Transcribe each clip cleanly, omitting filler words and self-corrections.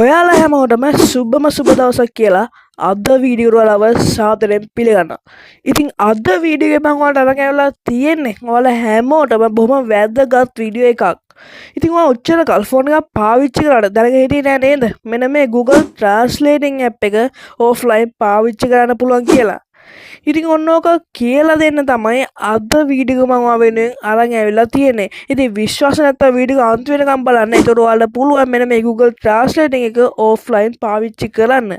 ඔයාලා හැමෝටම සුබම සුබ දවසක් කියලා අද වීඩියෝ වල සාදරයෙන් පිළිගන්නවා. ඉතින් අද වීඩියෝ එක මම ඔයාලට අරන් ඇවිල්ලා තියෙන්නේ ඔයාලා හැමෝටම බොහොම වැදගත් වීඩියෝ එකක්. ඉතින් ඔයා ඔච්චර කල් ෆෝන් එකක් පාවිච්චි කරලා දැනගෙන හිටියේ නෑ නේද? මෙන්න මේ Google Translating app එක offline පාවිච්චි කරන්න පුළුවන් කියලා. ඉතින් ඔන්න ඕක කියලා දෙන්න තමයි අද වීඩියෝ මම වෙනුවෙන් අරන් ඇවිල්ලා තියෙන්නේ. ඉතින් විශ්වාස නැත්නම් වීඩියෝ අන්ත වෙනකම් බලන්න. ඒතකොට ඔයාලට පුළුවන් මෙන්න මේ Google Translating එක offline පාවිච්චි කරන්න.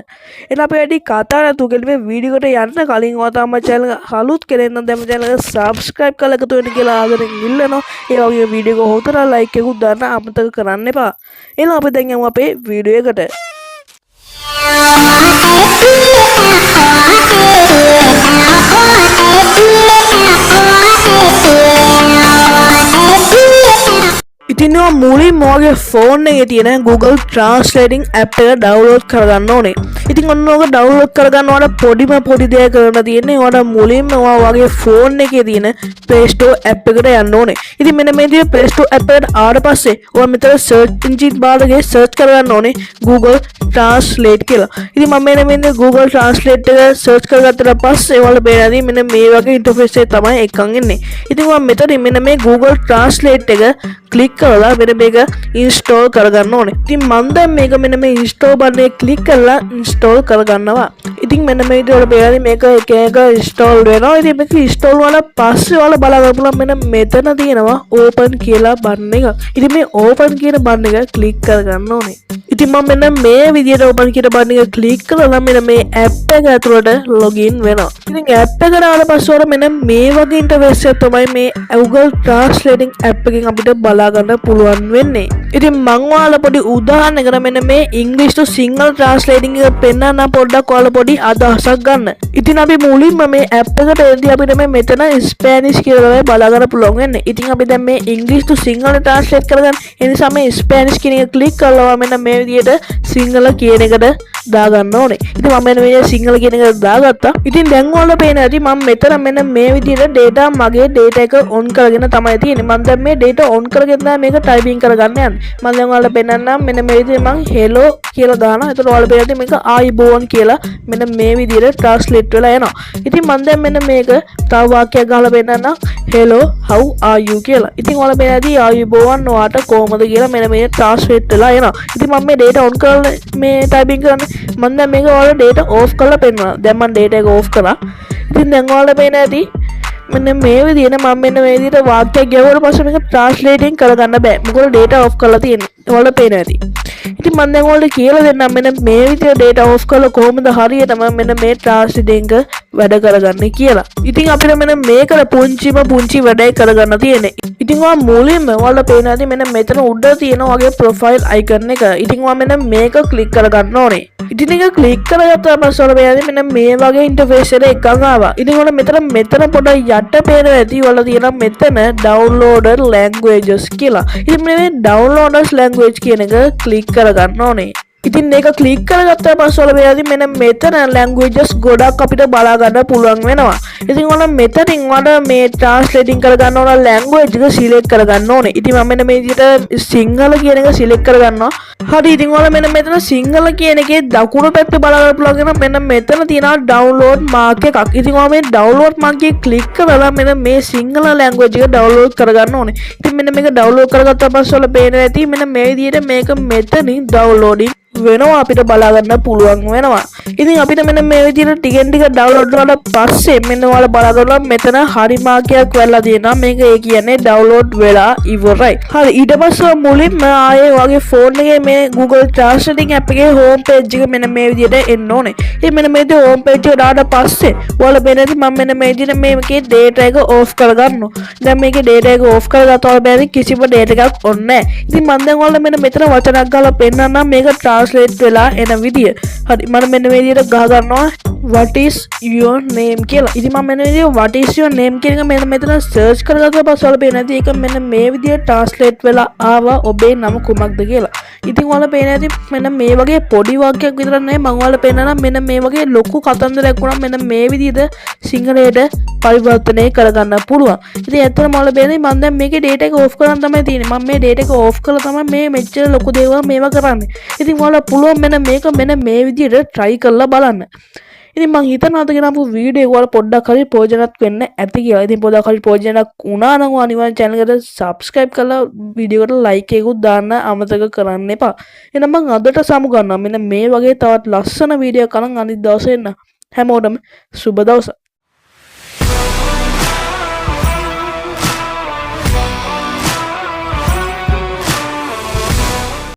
එහෙනම් අපි වැඩි කතා නැතුව මේ වීඩියෝ එකට යන්න කලින් ඔයා තාම channel එක අලුත් කෙනෙක් නම් දැන් channel එක subscribe කරලා එකතු වෙන්න කියලා ආදරෙන් ඉල්ලනවා. ඒ වගේ වීඩියෝ එක හොතර like එකකුත් දාන්න අමතක කරන්න එපා. එහෙනම් අපි දැන් යමු අපේ වීඩියෝ එකට. ඉතින් ඔයා මුලින්ම ඔයාගේ ෆෝන් එකේ තියෙන Google Translating app එක download කරගන්න ඕනේ. ඉතින් ඔන්න ඕක download කරගන්න ඔයාලට පොඩි දෙයක් කරන්න තියෙන්නේ. ඔයාලට මුලින්ම ඔයාගේ ෆෝන් එකේ තියෙන Play Store app එකට යන්න ඕනේ. ඉතින් මෙන්න මේ තියෙන Play Store app එකට ආවට පස්සේ ඔයා මෙතන search engine bar එකේ search කරගන්න ඕනේ Google Translate කියලා. ඉතින් මම මෙන්න Google Translate එක search කරගත්තට පස්සේ ඔයාලට පේනවා මෙන්න මේ වගේ interface එක තමයි එකක් එන්නේ. ඉතින් ඔයා මෙතන මෙන්න මේ Google Translate එක click කරලා මෙන්න මේක install කරගන්න ඕනේ. ඉතින් මම දැන් මේක මෙන්න මේ install button එක click කරලා install කරගන්නවා. ඉතින් මෙන්න මේ විදිහට බලන්න මේක එක එක install වෙනවා. ඉතින් මේක install වුණා පස්සේ ඔයාලා බලා ගන්න පුළුවන් මෙන්න මෙතන තියෙනවා open කියලා button එක. ඉතින් මේ open කියන button එක click කරගන්න ඕනේ. ඉතින් මම මෙන්න මේ විදිහට open කියන button එක click කරලා මෙන්න මේ app එක ඇතුළට login වෙනවා. ඉතින් app එකට ආවට පස්සේ ඔයාලා මෙන්න මේ වගේ interface එක තමයි මේ Google Translating app එකෙන් අපිට බලා ගන්න පුළුවන් වෙන්නේ. ඉතින් මම ඔයාලා පොඩි උදාහරණයකට මෙන්න මේ English to Sinhala translating එක පෙන්නන්න පොඩ්ඩක් ඔයාලා පොඩි අදහසක් ගන්න. ඉතින් අපි මුලින්ම මේ app එකට එද්දී අපිට මේ මෙතන Spanish කියලා බලා ගන්න පුළුවන් වෙන්නේ. ඉතින් අපි දැන් මේ English to Sinhala translate කරගන්න. ඒ නිසා මේ Spanish කියන එක click කරලා මෙන්න මේ විදිහට සිංහල කියන එකට දාගන්න ඕනේ. ඉතින් මම මෙන්න මේ සිංහල කියන එකට දාගත්තා. ඉතින් දැන් ඔයාලා පේන ඇති මම මෙතන මෙන්න මේ විදිහට data මගේ data එක on කරගෙන තමයි තියෙන්නේ. මම දැන් මේ data on කරගෙන තමයි මේක typing කරගන්න යන්නේ. මම දැන් ඔයාලට පෙන්නන්නම් මෙන්න මේ විදිහට මම hello කියලා දානවා. එතකොට ඔයාලා පේන්නේ මේක ආයිබෝන් කියලා මෙන්න මේ විදිහට translate වෙලා යනවා. ඉතින් මම දැන් මෙන්න මේක තව වාක්‍යයක් ගහලා පෙන්නන්නම් hello how are you කියලා. ඉතින් ඔයාලා පේනදී ආයිබෝන් ඔයාට කොහමද කියලා මෙන්න මේ translate වෙලා එනවා. ඉතින් මම මේ data on කරලා මේ typing කරන්නේ. මම දැන් මේක ඔයාලා data off කරලා පෙන්නනවා. දැන් මම data එක off කරා. ඉතින් දැන් ඔයාලා පේන ඇති මෙන්න මේ විදිහට මම මෙන්න මේ විදිහට වාක්‍යයක් ගෙවුවට පස්සේ මේක translating කරගන්න බෑ. මොකද data off කරලා තියෙන්නේ. ඔයාලට පේන ඇති. ඉතින් මම දැන් ඔයාලට කියලා දෙන්නම් මෙන්න මේ විදිහට data off කරලා කොහොමද හරියටම මෙන්න මේ translating එක වැඩ කරගන්නේ කියලා. ඉතින් අපිට මෙන්න මේකට පුංචි වැඩේ කරගන්න තියෙන්නේ. ඉතින් ඔයා මුලින්ම ඔයාලට පේන ඇති මෙන්න මෙතන උඩ තියෙන ඔයාගේ profile icon එක. ඉතින් ඔයා මෙන්න මේක click කරගන්න ඕනේ. ඉතින් එක click කරගත්තා පස්සේ ඔයාලා පේන්නේ මෙන්න මේ වගේ interface එකක් ආවා. ඉතින් ඔයාලා මෙතන පොඩ්ඩක් යට පේන ඇති ඔයාලා තියෙන මෙතන downloaded languages කියලා. ඉතින් මේ downloaded language කියන එක click කරගන්න ඕනේ. ඉතින් මේක click කරගත්තා පස්සේ ඔයාලා පේන්නේ මෙන්න මෙතන languages ගොඩක් අපිට බලා ගන්න පුළුවන් වෙනවා. ඉතින් ඔයාලා මෙතනින් ඔයාලා මේ translating කරගන්න ඕන language එක select කරගන්න ඕනේ. ඉතින් මම මෙන්න මේ විදිහට සිංහල කියන එක select කරගන්නවා. හරි ඉතින් ඔයාලා මෙන්න මෙතන සිංහල කියන එකේ දකුණු පැත්තේ බලා ගන්න පුළුවන් වෙනවා මෙන්න මෙතන තියෙනවා download mark එකක්. ඉතින් ඔයා මේ download mark එක click කරලා මෙන්න මේ සිංහල language එක download කරගන්න ඕනේ. ඉතින් මෙන්න මේක download කරගත්තා පස්සේ ඔයාලා පේනවා ඇති මෙන්න මේ විදිහට මේක මෙතනින් downloading වෙනවා අපිට බලා ගන්න පුළුවන් වෙනවා. ඉතින් අපිට මෙන්න මේ විදිහට ටිකෙන් ටික download වුණාට පස්සේ මෙන්න ඔයාලා බලා ගන්නවා මෙතන හරි මාර්කයක් වෙලා තියෙනවා. මේක ඒ කියන්නේ download වෙලා ඉවරයි. හරි ඊට පස්සේ මුලින්ම ආයේ ඔයාගේ ෆෝන් එකේ මේ Google Translating app එකේ home page එක මෙන්න මේ විදිහට එන්න ඕනේ. ඉතින් මෙන්න මේ විදිහට home page එකට ආවට පස්සේ ඔයාලා පේන්නේ මම මෙන්න මේ විදිහට මේකේ data එක off කරගන්නවා. දැන් මේකේ data එක off කරගත්තා ඔයාලා බැරි කිසිම data එකක් on නැහැ. ඉතින් මම දැන් ඔයාලා මෙන්න මෙතන වචනක් ගහලා පෙන්නන්නම් මේක translate වෙලා එන විදිය. හරි මම මෙන්න මේ විදිහට ගහ ගන්නවා what is your name කියලා. ඉතින් මම මෙන්න මේ what is your name කියන එක මෙන්න මෙතන search කරගත්තා පස්සේ ඔයාලා පේන ඇති ඒක මෙන්න මේ විදිහට translate වෙලා ආවා ඔබේ නම කුමක්ද කියලා. ඉතින් ඔයාලා පේන ඇති මෙන්න මේ වගේ පොඩි වාක්‍යයක් විතර නෙමෙයි මම ඔයාලා පේනනම් මෙන්න මේ වගේ ලොකු කතන්දරයක් වුණා මෙන්න මේ විදිහට සිංහලයට පරිවර්තනය කරගන්න පුළුවන්. ඉතින් ඇත්තටම ඔයාලා පේන්නේ මම දැන් මේකේ data එක off කරන් තමයි තියෙන්නේ. මම මේ data එක off කරලා තමයි මේ මෙච්චර ලොකු දේවල් මේවා කරන්නේ. ඉතින් ඔයාලා පුළුවන් මෙන්න මේක මෙන්න මේ විදිහට try කරලා බලන්න. ඉතින් මං හිතනවා අද ගෙනාපු වීඩියෝ එක ඔයාලා පොඩ්ඩක් හරි ප්‍රයෝජනවත් වෙන්න ඇති කියලා. ඉතින් පොඩ්ඩක් හරි ප්‍රයෝජනවත් වුණා නම් ඔයා අනිවාර්යෙන් channel එකට subscribe කරලා වීඩියෝ එකට like එකකුත් දාන්න අමතක කරන්න එපා. එහෙනම් මං අදට සමු ගන්නවා. මෙන්න මේ වගේ තවත් ලස්සන වීඩියෝ එකක් අරන් අනිත් දවසේ එන්න. හැමෝටම සුබ දවසක්.